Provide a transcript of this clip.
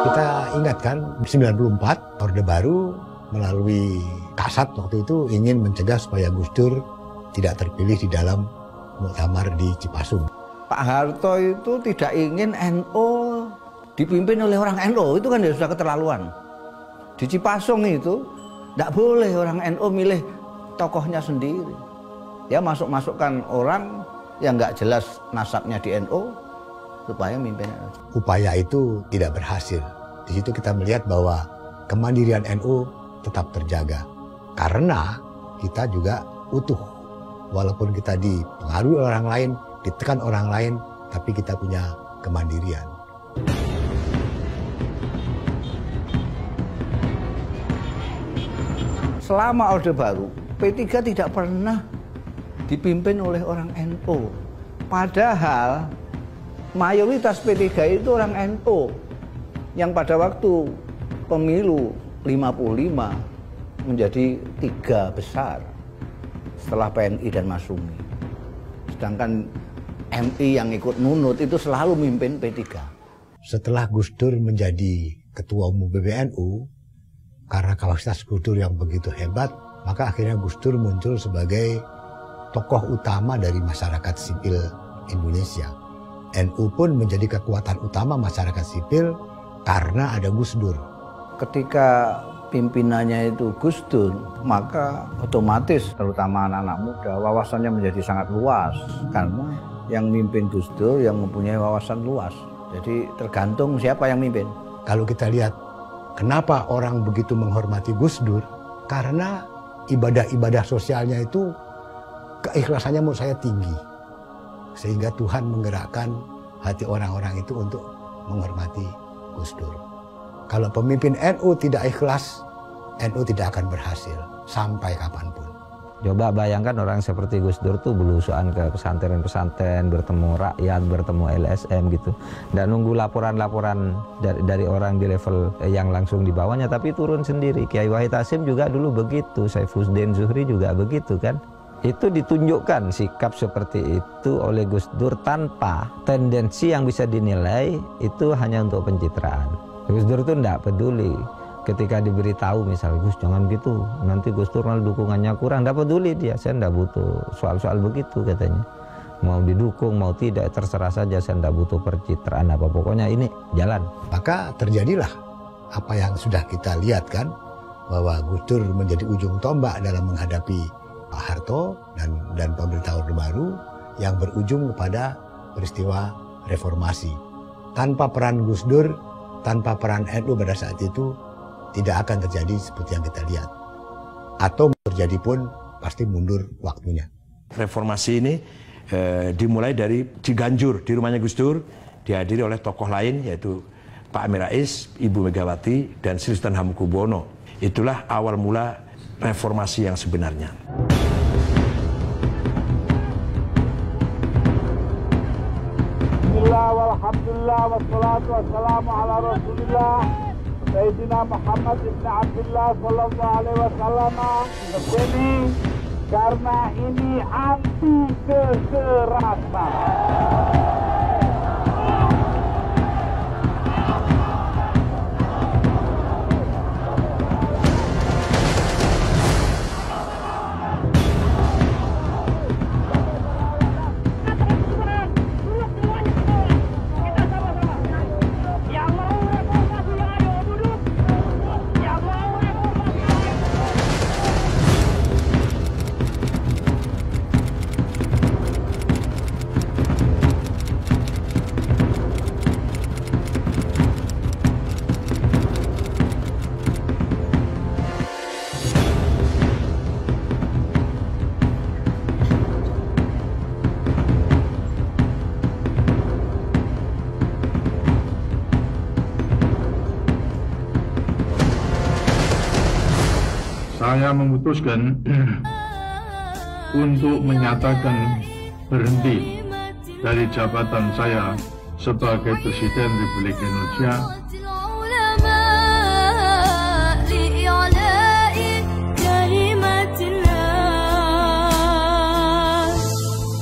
Kita ingat kan 94 Orde Baru melalui Kasat waktu itu ingin mencegah supaya Gus Dur tidak terpilih di dalam muktamar di Cipasung. Pak Harto itu tidak ingin NU dipimpin oleh orang NU, itu kan ya sudah keterlaluan. Di Cipasung itu tidak boleh orang NU milih tokohnya sendiri. Ya masukkan orang yang nggak jelas nasabnya di NU supaya mimpin. Upaya itu tidak berhasil. Di situ kita melihat bahwa kemandirian NU tetap terjaga. Karena kita juga utuh. Walaupun kita dipengaruhi orang lain, ditekan orang lain, tapi kita punya kemandirian. Selama Orde Baru, P3 tidak pernah dipimpin oleh orang NU. Padahal mayoritas P3 itu orang NU yang pada waktu pemilu 55 menjadi 3 besar setelah PNI dan Masyumi. Sedangkan MI yang ikut nunut itu selalu mimpin P3. Setelah Gus Dur menjadi ketua umum PBNU, karena kapasitas Gus Dur yang begitu hebat, maka akhirnya Gus Dur muncul sebagai tokoh utama dari masyarakat sipil Indonesia. NU pun menjadi kekuatan utama masyarakat sipil karena ada Gus Dur. Ketika pimpinannya itu Gus Dur, maka otomatis terutama anak-anak muda wawasannya menjadi sangat luas. Karena yang mimpin Gus Dur yang mempunyai wawasan luas. Jadi tergantung siapa yang mimpin. Kalau kita lihat kenapa orang begitu menghormati Gus Dur, karena ibadah-ibadah sosialnya itu keikhlasannya menurut saya tinggi. Sehingga Tuhan menggerakkan hati orang-orang itu untuk menghormati Gus Dur. Kalau pemimpin NU tidak ikhlas, NU tidak akan berhasil sampai kapanpun. Coba bayangkan orang seperti Gus Dur tuh belusuan ke pesantren-pesantren, bertemu rakyat, bertemu LSM gitu. Dan nunggu laporan-laporan dari orang di level yang langsung di bawahnya, tapi turun sendiri. Kiai Wahid Hasyim juga dulu begitu, Saifuddin Zuhri juga begitu kan. Itu ditunjukkan sikap seperti itu oleh Gus Dur tanpa tendensi yang bisa dinilai itu hanya untuk pencitraan. Gus Dur itu tidak peduli ketika diberitahu misalnya, Gus jangan gitu, nanti Gus Dur malah dukungannya kurang, tidak peduli dia, saya tidak butuh soal-soal begitu katanya. Mau didukung, mau tidak, terserah saja, saya tidak butuh percitraan apa, pokoknya ini jalan. Maka terjadilah apa yang sudah kita lihat kan, bahwa Gus Dur menjadi ujung tombak dalam menghadapi Pak Harto dan pemerintah Orde Baru yang berujung kepada peristiwa reformasi. Tanpa peran Gus Dur, tanpa peran NU pada saat itu, tidak akan terjadi seperti yang kita lihat. Atau terjadi pun pasti mundur waktunya. Reformasi ini dimulai dari Ciganjur, di rumahnya Gus Dur, dihadiri oleh tokoh lain yaitu Pak Amin Rais, Ibu Megawati, dan Sri Sultan Hamengkubuwono. Itulah awal mula reformasi yang sebenarnya. Alhamdulillah wassalatu wassalamu ala Rasulillah Sayyidina Muhammad ibn Abdullah sallallahu alaihi wasallam. Ini karena ini anti kekerasan. Saya memutuskan untuk menyatakan berhenti dari jabatan saya sebagai Presiden Republik Indonesia